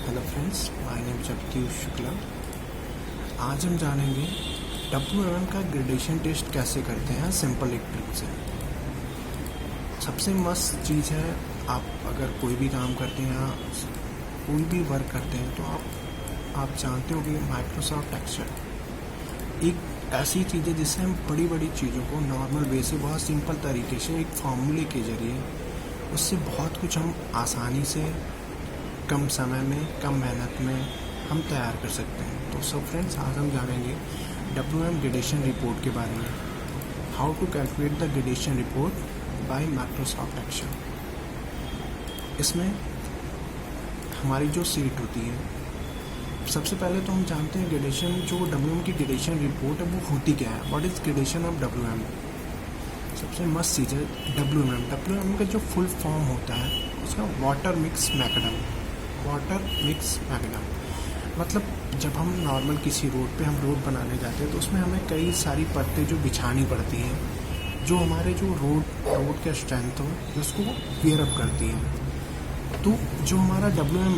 Hello friends, my name Jagdish Shukla. आज हम जानेंगे WMM का ग्रेडेशन टेस्ट कैसे करते हैं सिंपल एक ट्रिक से। सबसे मस्त चीज़ है, आप अगर कोई भी काम करते हैं या कोई भी वर्क करते हैं तो आप जानते हो कि माइक्रोसॉफ्ट एक्सेल एक ऐसी चीज़ है जिससे हम बड़ी बड़ी चीज़ों को नॉर्मल वे से बहुत सिंपल तरीके से एक फार्मूले के ज़रिए उससे बहुत कुछ हम आसानी से कम समय में कम मेहनत में हम तैयार कर सकते हैं। तो सो फ्रेंड्स, आज हम जानेंगे WMM ग्रेडेशन रिपोर्ट के बारे में, how to calculate the gradation report by Microsoft Excel. इसमें हमारी जो सीट होती है, सबसे पहले तो हम जानते हैं ग्रेडेशन, जो WMM की ग्रेडेशन रिपोर्ट है वो होती क्या है, what is gradation of WMM। सबसे मस्त चीज़ है WMM का जो फुल फॉर्म होता है उसका वाटर मिक्स मैकडम। मतलब जब हम नॉर्मल किसी रोड पे हम रोड बनाने जाते हैं तो उसमें हमें कई सारी परतें जो बिछानी पड़ती हैं, जो हमारे जो रोड का स्ट्रेंथ हो उसको वेयर अप करती हैं। तो जो हमारा WMM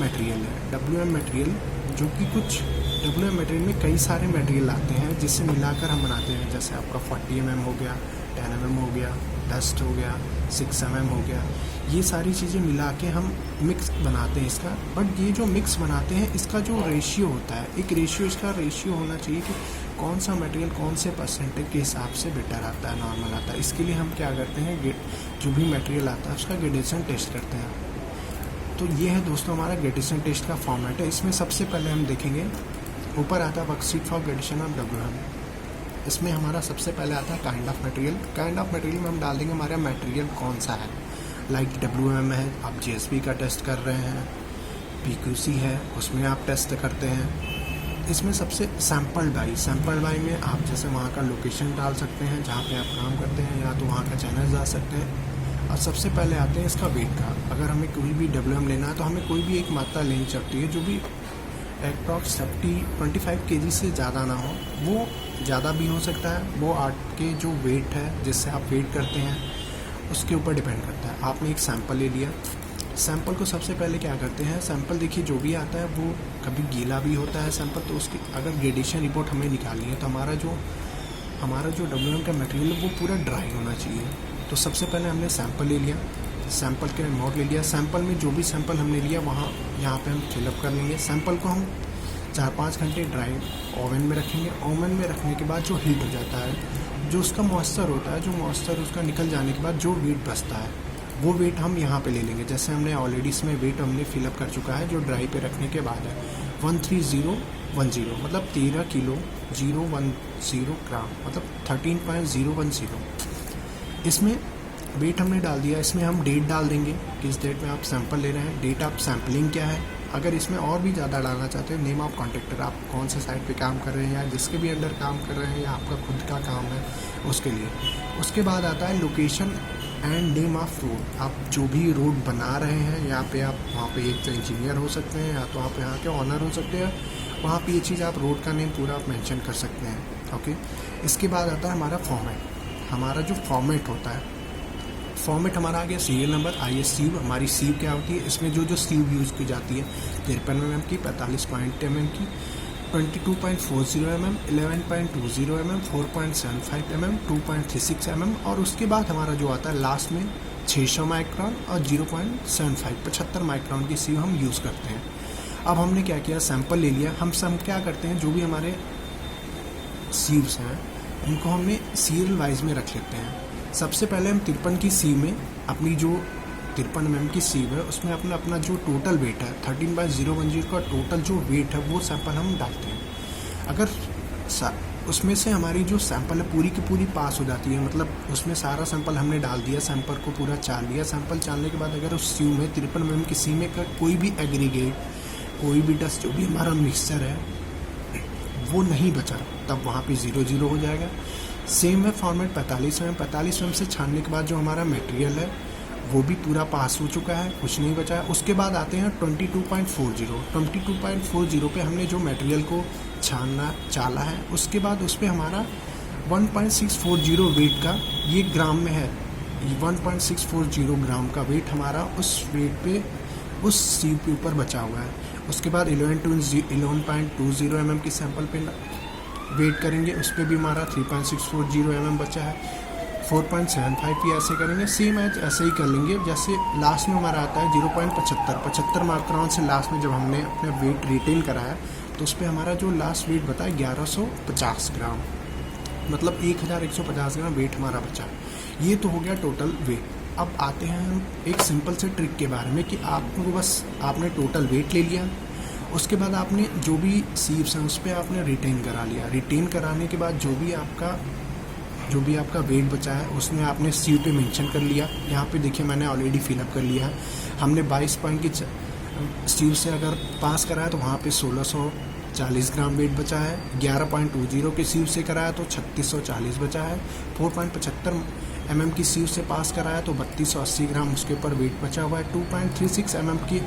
मटेरियल जो कि कुछ WMM मटेरियल में कई सारे मटेरियल आते हैं जिससे मिलाकर हम बनाते हैं। जैसे आपका 40 mm हो गया, 10 mm हो गया, डस्ट हो गया, 6 mm हो गया, ये सारी चीज़ें मिला के हम मिक्स बनाते हैं इसका। बट ये जो मिक्स बनाते हैं इसका जो रेशियो होता है, एक इसका रेशियो होना चाहिए कि कौन सा मटेरियल कौन से परसेंटेज के हिसाब से बेटर आता है, नॉर्मल आता है। इसके लिए हम क्या करते हैं, जो भी मटेरियल आता है उसका ग्रेडेशन टेस्ट करते हैं। तो ये है दोस्तों हमारा ग्रेडेशन टेस्ट का फॉर्मेट है। इसमें सबसे पहले हम देखेंगे, ऊपर आता है worksheet for gradation of WMM। इसमें हमारा सबसे पहले आता है काइंड ऑफ मटेरियल में हम डाल देंगे हमारा मटेरियल कौन सा है। लाइक WMM है, आप JSP का टेस्ट कर रहे हैं, PQC है उसमें आप टेस्ट करते हैं। इसमें सबसे सैम्पल बाई में आप जैसे वहाँ का लोकेशन डाल सकते हैं जहाँ पे आप काम करते हैं, या तो वहाँ का चैनल डाल सकते हैं। और सबसे पहले आते हैं इसका वेट का। अगर हमें कोई भी WMM लेना है तो हमें कोई भी एक मात्रा लेनी चाहिए जो भी अप्रॉक्स 25 kg से ज़्यादा ना हो। वो ज़्यादा भी हो सकता है, वो आपके जो वेट है जिससे आप वेट करते हैं उसके ऊपर डिपेंड करता है। आपने एक सैंपल ले लिया, सैंपल को सबसे पहले क्या करते हैं, सैंपल देखिए जो भी आता है वो कभी गीला भी होता है सैंपल, तो उसकी अगर ग्रेडेशन रिपोर्ट हमें निकालनी है तो हमारा जो WMM का मटेरियल है वो पूरा ड्राई होना चाहिए। तो सबसे पहले हमने सैंपल ले लिया, सैंपल के अमाउंट ले लिया, सैंपल में जो भी सैंपल हमने लिया यहाँ पे हम फिलअप कर लेंगे। सैंपल को हम 4-5 घंटे ड्राई ओवन में रखेंगे। ओवन में रखने के बाद जो हीट हो जाता है, जो उसका मॉइस्चर होता है, जो मॉइस्चर उसका निकल जाने के बाद जो वेट बचता है वो वेट हम यहाँ पे ले लेंगे। जैसे हमने ऑलरेडी इसमें वेट हमने फिलअप कर चुका है, जो ड्राई पे रखने के बाद है 13010, मतलब 13 किलो 010 ग्राम, मतलब 13.010। इसमें वेट हमने डाल दिया। इसमें हम डेट डाल देंगे, किस डेट में आप सैंपल ले रहे हैं, डेट ऑफ सैम्पलिंग क्या है। अगर इसमें और भी ज़्यादा डालना चाहते हैं, नेम ऑफ कॉन्ट्रैक्टर, आप कौन से साइट पे काम कर रहे हैं या जिसके भी अंडर काम कर रहे हैं या आपका खुद का काम है उसके लिए। उसके बाद आता है location and name of road. आप जो भी रोड बना रहे हैं यहाँ पे, आप वहाँ पे एक तो इंजीनियर हो सकते हैं या तो आप यहाँ के ऑनर हो सकते हैं, वहाँ पे ये चीज़ आप रोड का नेम पूरा आप मेंशन कर सकते हैं। ओके, इसके बाद आता है हमारा फॉर्मेट। हमारा जो फॉर्मेट होता है, फॉर्मेट हमारा आ गया सीरियल नंबर, IS सीव। हमारी सीव क्या होती है, इसमें जो सीव यूज़ की जाती है 53 mm की, 45 mm की, 22.40 mm, 11.20 mm, 4.75 mm, 2.36 mm, और उसके बाद हमारा जो आता है लास्ट में 600 माइक्रॉन और 0.75 माइक्रॉन की सीव हम यूज़ करते हैं। अब हमने क्या किया, सैंपल ले लिया। हम सब क्या करते हैं, जो भी हमारे सीव्स हैं उनको हमने सीरियल वाइज में रख लेते हैं। सबसे पहले हम 53 की सीव में अपनी जो 53 mm की सीव है उसमें अपना जो टोटल वेट है 13.010 का टोटल जो वेट है वो सैंपल हम डालते हैं। अगर उसमें से हमारी जो सैंपल है पूरी की पूरी पास हो जाती है, मतलब उसमें सारा सैंपल हमने डाल दिया, सैंपल को पूरा चाल लिया। सैंपल चालने के बाद अगर उस सीव में 53 mm की सीव में का कोई भी एग्रीगेट, कोई भी डस्ट, जो भी हमारा मिक्सचर है वो नहीं बचा, तब वहाँ पे 0-0 हो जाएगा। सेम है फॉर्मेट 45 mm से छानने के बाद जो हमारा मटेरियल है वो भी पूरा पास हो चुका है, कुछ नहीं बचा है। उसके बाद आते हैं 22.40 पे हमने जो मटेरियल को चाला है, उसके बाद उस पर हमारा 1.640 वेट का, ये ग्राम में है, 1.640 ग्राम का वेट हमारा उस वेट पे उस सीव के ऊपर बचा हुआ है। उसके बाद 11.20 mm की सैंपल पे वेट करेंगे, उस पर भी हमारा 3.640 mm बचा है। 4.75 भी ऐसे करेंगे, सेम एज ऐसे ही कर लेंगे। जैसे लास्ट में हमारा आता है 0.75 माइक्रोन से लास्ट में जब हमने अपना वेट रिटेन कराया तो उस पर हमारा जो लास्ट वेट बता है 1150 ग्राम, मतलब 1150 ग्राम वेट हमारा बचा। ये तो हो गया टोटल वेट। अब आते हैं हम एक सिंपल से ट्रिक के बारे में कि आपको बस आपने टोटल वेट ले लिया, उसके बाद आपने जो भी सीव्स हैं उस पर आपने रिटेन करा लिया। रिटेन कराने के बाद जो भी आपका वेट बचा है उसमें आपने सीव पे मेंशन कर लिया। यहाँ पे देखिए मैंने ऑलरेडी फिलअप कर लिया है। हमने 22 पॉइंट की सीव से अगर पास कराया तो वहाँ पे 1640 ग्राम वेट बचा है। 11.20 के सीव से कराया तो 3640 बचा है। 4.75 mm की सीव से पास कराया तो 3280 ग्राम उसके ऊपर वेट बचा हुआ है। 2.36 mm की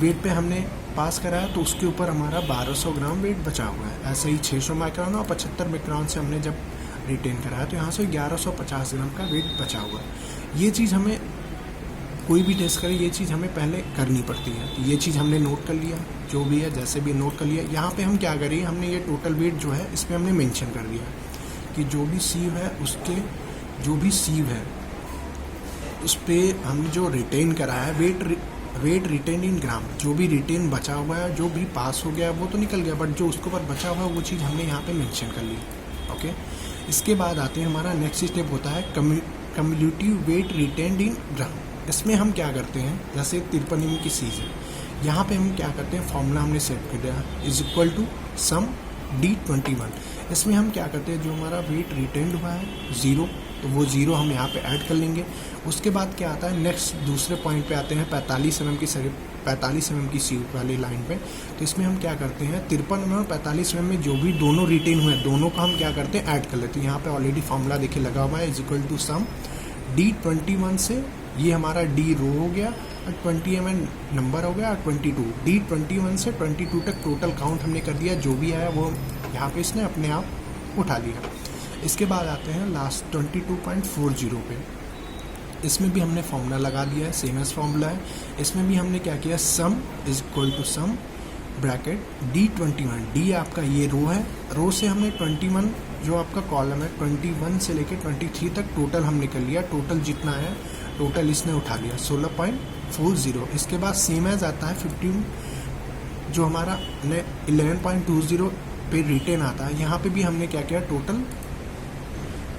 वेट पे हमने पास कराया तो उसके ऊपर हमारा 1200 ग्राम वेट बचा हुआ है। ऐसे ही 600 माइक्रोन और 75 माइक्रोन से हमने जब रिटेन कराया तो यहाँ से 1150 ग्राम का वेट बचा हुआ है। ये चीज़ हमें कोई भी टेस्ट करे, ये चीज़ हमें पहले करनी पड़ती है। तो ये चीज़ हमने नोट कर लिया, जो भी है जैसे भी नोट कर लिया। यहाँ पे हम क्या करें, हमने ये टोटल वेट जो है इस पर हमने मेंशन कर दिया कि जो भी सीव है उसके जो भी सीव है उस पर हमने जो रिटेन कराया है वेट रिटेन इन ग्राम, जो भी रिटेन बचा हुआ है, जो भी पास हो गया वो तो निकल गया, बट जो उसके ऊपर बचा हुआ है वो चीज़ हमने यहाँ पे मेंशन कर ली। ओके, इसके बाद आते हैं हमारा नेक्स्ट स्टेप होता है कम्युलेटिव वेट रिटेन्ड इन ग्राम। इसमें हम क्या करते हैं, जैसे 53 mm की सीज है, यहाँ पे हम क्या करते हैं, फॉर्मूला हमने सेट कर दिया is equal to some D21। इसमें हम क्या करते हैं, जो हमारा वेट रिटेन्ड हुआ है 0 तो वो 0 हम यहाँ पे ऐड कर लेंगे। उसके बाद क्या आता है, नेक्स्ट दूसरे पॉइंट पे आते हैं 45 mm की सीव वाली लाइन पे। तो इसमें हम क्या करते हैं 53 mm और 45 mm में जो भी दोनों रिटेन हुए दोनों का हम क्या करते हैं ऐड कर लेते हैं। यहाँ पे ऑलरेडी फॉर्मूला देखिए लगा हुआ है is equal to some D21 से ये हमारा D रो हो गया और 20 mm नंबर हो गया और 22 D21 से 22 तक टोटल काउंट हमने कर दिया। जो भी आया वो यहाँ पे इसने अपने आप उठा लिया। इसके बाद आते हैं लास्ट 22.40 पे। इसमें भी हमने फॉर्मूला लगा दिया है, सेम एज फॉर्मूला है। इसमें भी हमने क्या किया, sum is equal to sum bracket D21। D आपका ये रो है, रो से हमने 21 जो आपका कॉलम है 21 से लेकर 23 तक टोटल हमने कर लिया। टोटल जितना है टोटल इसने उठा लिया 16.40। इसके बाद सेम एज आता है 15 जो हमारा 11.20 पे रिटेन आता है। यहाँ पे भी हमने क्या किया,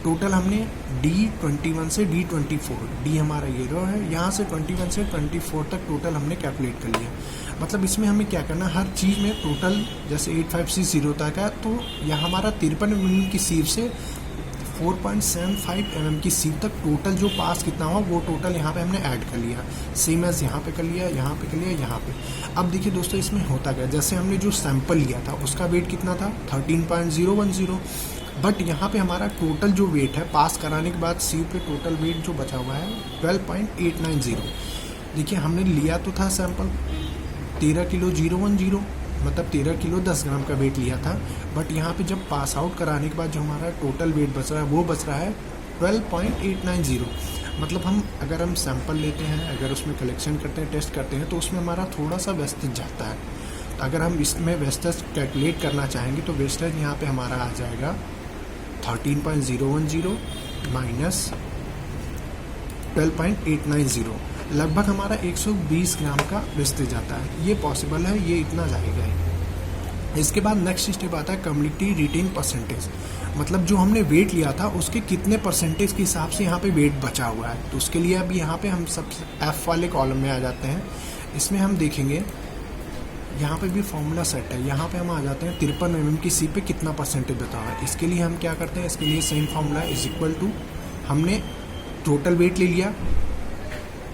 टोटल हमने D21 से D24, D हमारा ये रो है, यहाँ से 21 से 24 तक टोटल हमने कैलकुलेट कर लिया। मतलब इसमें हमें क्या करना, हर चीज़ में टोटल जैसे 85C0 तक है तो यहाँ हमारा 53 mm की सीव से 4.75 mm की सीव तक टोटल जो पास कितना हुआ वो टोटल यहाँ पे हमने ऐड कर लिया। सेम एज यहाँ पे कर लिया, यहाँ पे कर लिया, यहाँ पे। अब देखिए दोस्तों इसमें होता क्या, जैसे हमने जो सैंपल लिया था उसका वेट कितना था 13.010, बट यहाँ पे हमारा टोटल जो वेट है पास कराने के बाद सीव पे टोटल वेट जो बचा हुआ है 12.890। देखिए हमने लिया तो था सैंपल 13 किलो 010, मतलब 13 किलो 10 ग्राम का वेट लिया था, बट यहाँ पे जब पास आउट कराने के बाद जो हमारा टोटल वेट बच रहा है वो बच रहा है 12.890। मतलब अगर हम सैंपल लेते हैं, अगर उसमें कलेक्शन करते हैं, टेस्ट करते हैं तो उसमें हमारा थोड़ा सा वेस्टेज जाता है। तो अगर हम इसमें वेस्टेज कैलकुलेट करना चाहेंगे तो वेस्टेज यहाँ पे हमारा आ जाएगा 13.010 माइनस 12.890, लगभग हमारा 120 ग्राम का वेस्टेज आता है। ये पॉसिबल है, ये इतना जाएगा ही। इसके बाद नेक्स्ट स्टेप आता है कम्युनिटी रिटेन परसेंटेज, मतलब जो हमने वेट लिया था उसके कितने परसेंटेज के हिसाब से यहाँ पे वेट बचा हुआ है। तो उसके लिए अब यहाँ पे हम सब F वाले कॉलम में आ जाते हैं। इसमें हम देखेंगे यहाँ पे भी फॉर्मूला सेट है, यहाँ पे हम आ जाते हैं 53 mm की सी पे कितना परसेंटेज बता हुआ है। इसके लिए हम क्या करते हैं, इसके लिए same formula is equal to, हमने टोटल वेट ले लिया,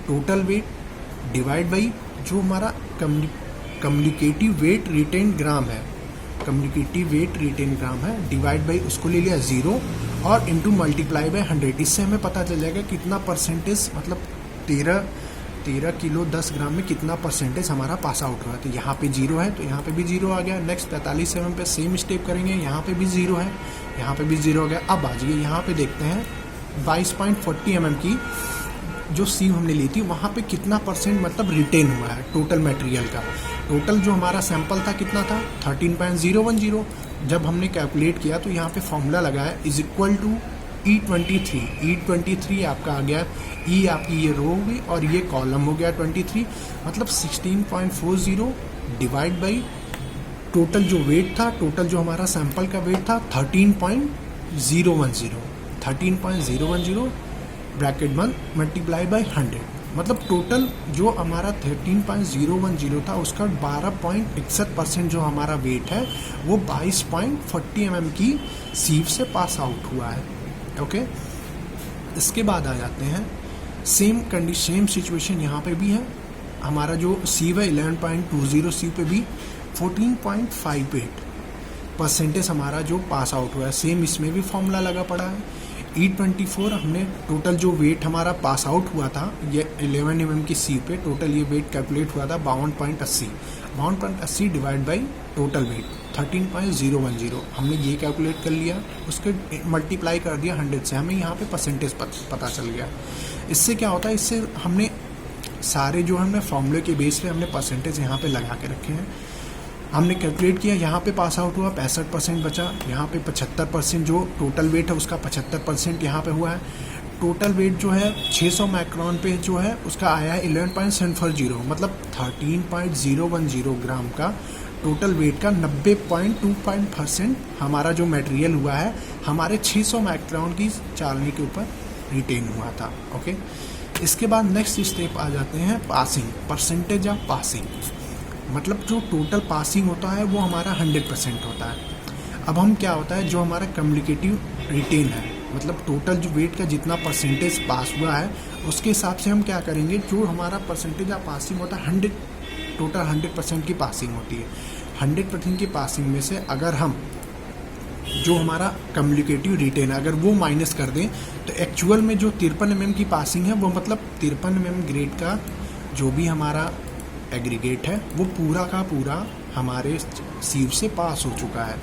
टोटल वेट डिवाइड बाई जो हमारा कम्युनिकेटिव वेट रिटेन ग्राम है, कम्युनिकेटिव वेट रिटेन ग्राम है, डिवाइड बाई उसको ले लिया 0 और इनटू मल्टीप्लाई बाई 100। इससे हमें पता चल जाएगा कितना परसेंटेज, मतलब 13 किलो 10 ग्राम में कितना परसेंटेज हमारा पास आउट हुआ। तो यहाँ पे 0 है तो यहाँ पे भी 0 आ गया। नेक्स्ट 45 mm पे सेम स्टेप करेंगे, यहाँ पे भी 0 है, यहाँ पे भी 0 आ गया। अब आ जाइए यहाँ पे देखते हैं 22.40 mm की जो सीव हमने ली थी वहाँ पे कितना परसेंट मतलब रिटेन हुआ है टोटल मटेरियल का। टोटल जो हमारा सैंपल था कितना था 13.010। जब हमने कैलकुलेट किया तो यहाँ पे फॉर्मूला लगाया इज इक्वल टू E23 आपका आ गया, E आपकी ये रो हो गई और ये कॉलम हो गया 23, मतलब 16.40 डिवाइड बाई टोटल जो वेट था, टोटल जो हमारा सैंपल का वेट था 13.010 ब्रैकेट 1 मल्टीप्लाई बाई 100, मतलब टोटल जो हमारा 13.010 था उसका 12.61% जो हमारा वेट है वो 22.40 mm की सीव से पास आउट हुआ है। ओके, इसके बाद आ जाते हैं सेम सिचुएशन यहाँ पे भी है। हमारा जो सीव है 11.20 सीव पे भी 14.58% हमारा जो पास आउट हुआ है। सेम इसमें भी फॉर्मूला लगा पड़ा है। E24 हमने टोटल जो वेट हमारा पास आउट हुआ था ये 11 mm की सीव पे, टोटल ये वेट कैलकुलेट हुआ था 52.80 डिवाइड बाई टोटल वेट 13.010। हमने ये कैलकुलेट कर लिया, उसके मल्टीप्लाई कर दिया 100 से, हमें यहाँ पे परसेंटेज पता चल गया। इससे क्या होता है, इससे हमने सारे जो हमने फॉर्मूले के बेस पे हमने परसेंटेज यहाँ पे लगा के रखे हैं। हमने कैलकुलेट किया, यहाँ पे पास आउट हुआ 65% बचा, यहाँ पे 75% जो टोटल वेट है उसका 75% यहाँ पे हुआ है। टोटल वेट जो है 600 माइक्रोन पे जो है उसका आया है 11.740, मतलब 13.010 ग्राम का टोटल वेट का 90.25% हमारा जो मटेरियल हुआ है हमारे 600 माइक्रोन की चालनी के ऊपर रिटेन हुआ था। ओके, इसके बाद नेक्स्ट स्टेप आ जाते हैं पासिंग, परसेंटेज ऑफ पासिंग, मतलब जो टोटल पासिंग होता है वो हमारा 100% होता है। अब हम क्या होता है, जो हमारा कम्युनिकेटिव रिटेन है, मतलब टोटल जो वेट का जितना परसेंटेज पास हुआ है उसके हिसाब से हम क्या करेंगे, जो हमारा परसेंटेज ऑफ पासिंग होता है 100% की पासिंग होती है। 100% की पासिंग में से अगर हम जो हमारा कम्युनिकेटिव रिटेन है अगर वो माइनस कर दें तो एक्चुअल में जो 53 mm की पासिंग है वो मतलब 53 mm ग्रेड का जो भी हमारा एग्रीगेट है वो पूरा का पूरा हमारे सीव से पास हो चुका है।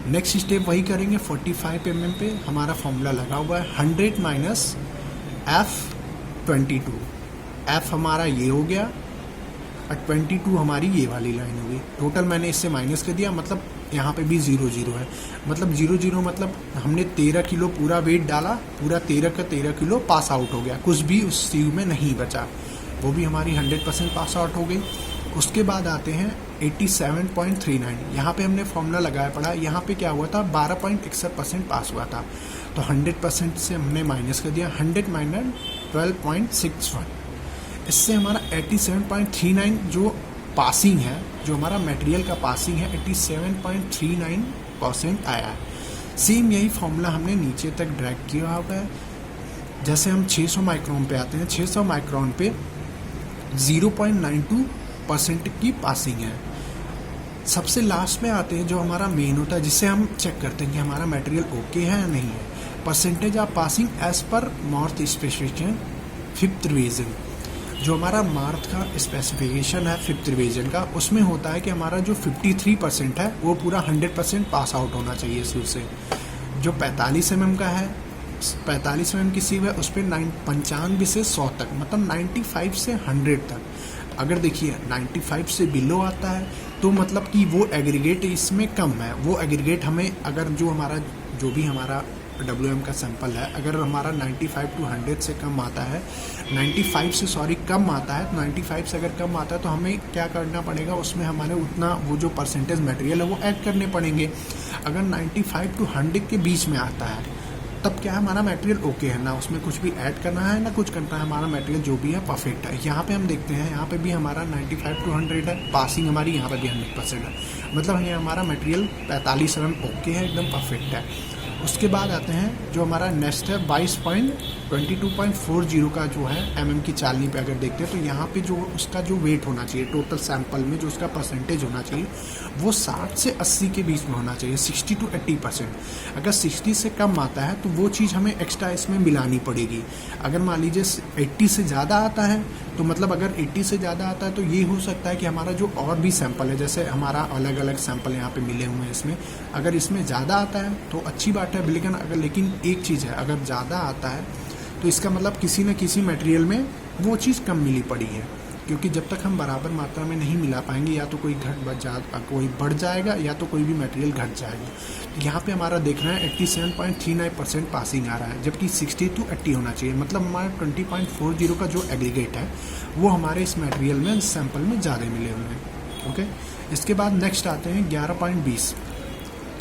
नेक्स्ट स्टेप वही करेंगे, 45 mm पे हमारा फॉर्मूला लगा हुआ है 100 माइनस F22, F हमारा ये हो गया और 22 हमारी ये वाली लाइन हो गई। टोटल मैंने इससे माइनस कर दिया, मतलब यहाँ पे भी 0 है, मतलब 0 मतलब हमने 13 किलो पूरा वेट डाला, पूरा 13 का 13 किलो पास आउट हो गया, कुछ भी उस सीव में नहीं बचा, वो भी हमारी 100% पास आउट हो गई। उसके बाद आते हैं 87.39, यहाँ पे हमने फॉर्मूला लगाया पड़ा, यहाँ पे क्या हुआ था 12.61% पास हुआ था, तो 100% से हमने माइनस कर दिया, 100 माइनस 12.61, इससे हमारा 87.39 जो पासिंग है, जो हमारा मटेरियल का पासिंग है 87.39% आया है। सेम यही फॉर्मूला हमने नीचे तक ड्रैग किया हुआ है। जैसे हम 600 माइक्रोन पे आते हैं, 600 माइक्रोन पे 0.92% की पासिंग है। सबसे लास्ट में आते हैं जो हमारा मेन होता है, जिससे हम चेक करते हैं कि हमारा मटेरियल ओके है या नहीं है, परसेंटेज ऑफ पासिंग एज पर मार्थ स्पेसिफिकेशन 5th रिवीजन। जो हमारा मार्थ का स्पेसिफिकेशन है 5th रिवीजन का, उसमें होता है कि हमारा जो 53% है वो पूरा 100% पास आउट होना चाहिए सीव से। जो 45 mm का है, 45 mm की सीव है उस पर 95 से 100 तक, मतलब 95 से 100 तक। अगर देखिए 95 से बिलो आता है तो मतलब कि वो एग्रीगेट इसमें कम है, वो एग्रीगेट हमें अगर जो भी हमारा WM का सैंपल है अगर हमारा 95 to 100 से कम आता है, 95 से कम आता है, 95 से अगर कम आता है तो हमें क्या करना पड़ेगा, उसमें हमारे उतना वो जो परसेंटेज मटेरियल है वो ऐड करने पड़ेंगे। अगर 95 to 100 के बीच में आता है तब क्या है, हमारा मटेरियल ओके है, ना उसमें कुछ भी ऐड करना है ना कुछ करना है, हमारा मटेरियल जो भी है परफेक्ट है। यहाँ पे हम देखते हैं, यहाँ पे भी हमारा 95 to 100 है, पासिंग हमारी यहाँ पे भी 100% है, मतलब ये हमारा मटेरियल 45 mm ओके है, एकदम परफेक्ट है। उसके बाद आते हैं जो हमारा नेक्स्ट है 22.40 का जो है mm की चालनी पे अगर देखते हैं तो यहाँ पे जो उसका जो वेट होना चाहिए टोटल सैंपल में, जो उसका परसेंटेज होना चाहिए वो 60 से 80 के बीच में होना चाहिए, 60 to 80%। अगर 60 से कम आता है तो वो चीज़ हमें एक्स्ट्रा इसमें मिलानी पड़ेगी। अगर मान लीजिए 80 से ज़्यादा आता है तो मतलब अगर 80 से ज़्यादा आता है तो ये हो सकता है कि हमारा जो और भी सैंपल है, जैसे हमारा अलग अलग सैंपल यहाँ पे मिले हुए हैं इसमें, अगर इसमें ज़्यादा आता है तो अच्छी बात है, लेकिन एक चीज़ है, अगर ज़्यादा आता है तो इसका मतलब किसी न किसी मटेरियल में वो चीज़ कम मिली पड़ी है, क्योंकि जब तक हम बराबर मात्रा में नहीं मिला पाएंगे या तो कोई कोई बढ़ जाएगा या तो कोई भी मटेरियल घट जाएगा। तो यहाँ पे हमारा देख रहे हैं 87.39% पासिंग आ रहा है, जबकि 60 to 80 होना चाहिए। मतलब हमारा 20.40 का जो एग्रीगेट है वो हमारे इस मटेरियल में सैंपल में ज़्यादा मिले हुए हैं। ओके, इसके बाद नेक्स्ट आते हैं 11.20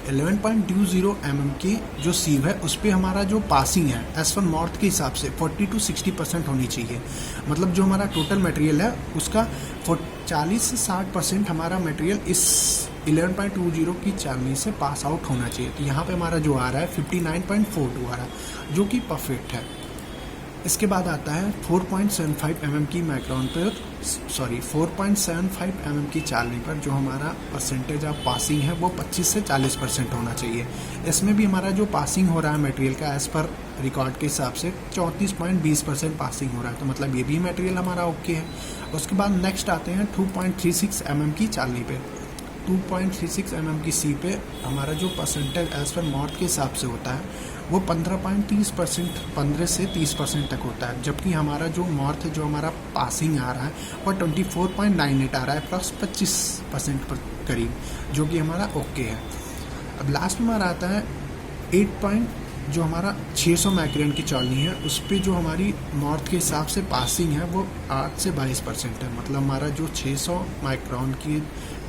11.20 mm की जो सीव है उस पर हमारा जो पासिंग है एज पर मॉर्थ के हिसाब से 40 to 60% होनी चाहिए। मतलब जो हमारा टोटल मटेरियल है उसका 40 से 60% हमारा मटेरियल इस 11.20 की चालनी से पास आउट होना चाहिए। तो यहाँ पे हमारा जो आ रहा है 59.42 आ रहा है, जो कि परफेक्ट है। इसके बाद आता है 4.75 mm की माइक्रोन पर 4.75 mm की चालनी पर जो हमारा परसेंटेज ऑफ पासिंग है वो 25 से 40% होना चाहिए। इसमें भी हमारा जो पासिंग हो रहा है मटेरियल का एज पर रिकॉर्ड के हिसाब से 34.20% पासिंग हो रहा है। तो मतलब ये भी मटेरियल हमारा ओके है। उसके बाद नेक्स्ट आते हैं 2.36 mm की चालनी पे 2.36 mm की सी पे हमारा जो परसेंटेज एज पर मॉर्थ के हिसाब से होता है वो 15.30% 15 से 30% तक होता है, जबकि हमारा जो मॉर्थ है जो हमारा पासिंग आ रहा है वो 24.98 आ रहा है, प्लस 25% पर करीब, जो कि हमारा ओके है। अब लास्ट में हमारा आता है 8 जो हमारा 600 माइक्रोन की चालनी है उस पर जो हमारी मॉर्थ के हिसाब से पासिंग है वो 8 से 22% है। मतलब हमारा जो 600 माइक्रोन की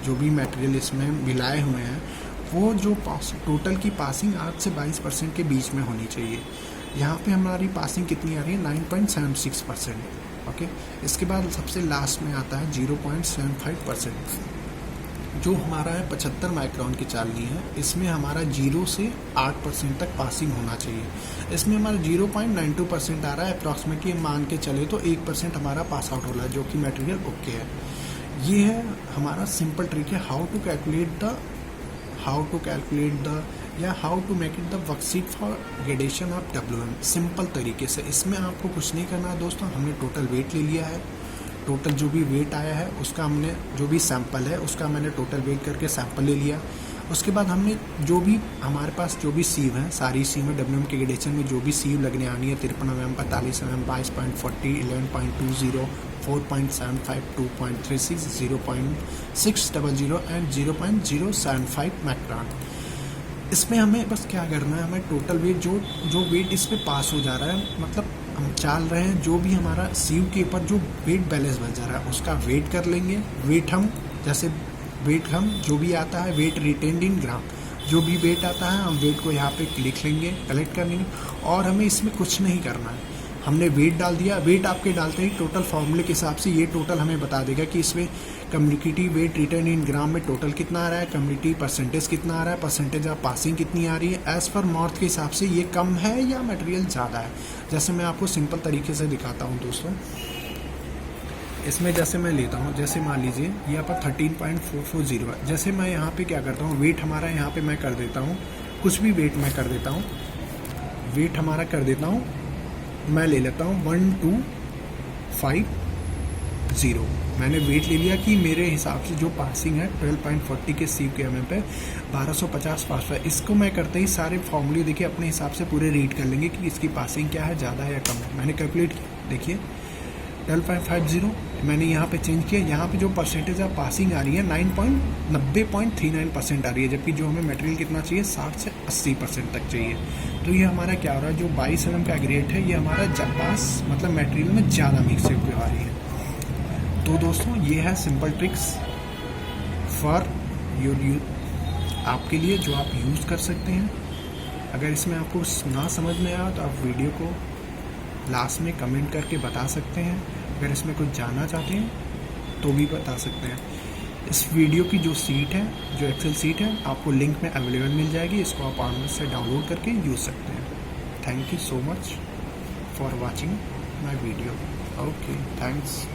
जो भी मटेरियल इसमें मिलाए हुए हैं वो जो टोटल की पासिंग 8 से 22% के बीच में होनी चाहिए। यहाँ पे हमारी पासिंग कितनी आ रही है 9.76%। ओके, इसके बाद सबसे लास्ट में आता है 0.75% जो हमारा है 75 माइक्रोन की चालनी है। इसमें हमारा 0 से 8% तक पासिंग होना चाहिए। इसमें हमारा 0.92% आ रहा है अप्रॉक्सीमेटली, मान के चले तो 1% हमारा पास आउट हो रहा है, जो कि मटेरियल ओके है। ये है हमारा सिंपल ट्रिक है हाउ टू कैलकुलेट द या how to make it the worksheet for gradation of WM simple तरीके से। इसमें आपको कुछ नहीं करना है दोस्तों। हमने टोटल वेट ले लिया है, टोटल जो भी वेट आया है उसका हमने जो भी सैंपल है उसका मैंने टोटल वेट करके सैंपल ले लिया। उसके बाद हमने जो भी हमारे पास जो भी सीव है सारी सीव में WM के ग्रेडेशन में जो भी सीव लगने आनी है 53 mm 45 mm 22.40 11.20 4.75 2.36 0.600 एंड 0.075 माइक्रोन। इसमें हमें बस क्या करना है, हमें टोटल वेट जो वेट इस पे पास हो जा रहा है, मतलब हम चाल रहे हैं जो भी हमारा सीव के ऊपर जो वेट बैलेंस बन जा रहा है उसका वेट कर लेंगे। वेट हम जो भी आता है वेट रिटेन्ड इन ग्राम, जो भी वेट आता है हम वेट को यहाँ पे लिख लेंगे, कलेक्ट कर लेंगे। और हमें इसमें कुछ नहीं करना है, हमने वेट डाल दिया। वेट आपके डालते ही टोटल फॉर्मूले के हिसाब से ये टोटल हमें बता देगा कि इसमें कम्युनिटी वेट रिटर्न इन ग्राम में टोटल कितना आ रहा है, कम्युनिटी परसेंटेज कितना आ रहा है, परसेंटेज ऑफ पासिंग कितनी आ रही है। एज़ पर मॉर्थ के हिसाब से ये कम है या मटेरियल ज़्यादा है। जैसे मैं आपको सिंपल तरीके से दिखाता हूँ दोस्तों। इसमें जैसे मैं लेता हूँ, जैसे मान लीजिए यहाँ पर 13.440 है। जैसे मैं यहाँ पे क्या करता हूँ, वेट हमारा यहाँ पे मैं कर देता हूँ, कुछ भी वेट मैं कर देता हूँ, वेट हमारा कर देता हूँ, मैं ले लेता हूँ 1250। मैंने वेट ले लिया कि मेरे हिसाब से जो पासिंग है 12.40 के सीव के mm पे 1250 पास है। इसको मैं करते ही सारे फॉर्मूले देखिए अपने हिसाब से पूरे रीड कर लेंगे कि इसकी पासिंग क्या है, ज़्यादा है या कम है। मैंने कैलकुलेट किया, देखिए 12.50 मैंने यहाँ पे चेंज किया। यहाँ पे जो परसेंटेज ऑफ पासिंग आ रही है 90.39% आ रही है, जबकि जो हमें मटेरियल कितना चाहिए 60 से 80% तक चाहिए। तो ये हमारा क्या हो रहा है, जो 22 mm का ग्रेड है ये हमारा पास मतलब मटेरियल में ज़्यादा मिक्स आ रही है। तो दोस्तों ये है सिंपल ट्रिक्स फॉर योर आपके लिए जो आप यूज़ कर सकते हैं। अगर इसमें आपको ना समझ में आया तो आप वीडियो को लास्ट में कमेंट करके बता सकते हैं। अगर इसमें कुछ जानना चाहते हैं तो भी बता सकते हैं। इस वीडियो की जो सीट है, जो एक्सेल सीट है, आपको लिंक में अवेलेबल मिल जाएगी। इसको आप ऑनलाइन से डाउनलोड करके यूज़ सकते हैं। Thank you so much for watching my video. Okay, thanks.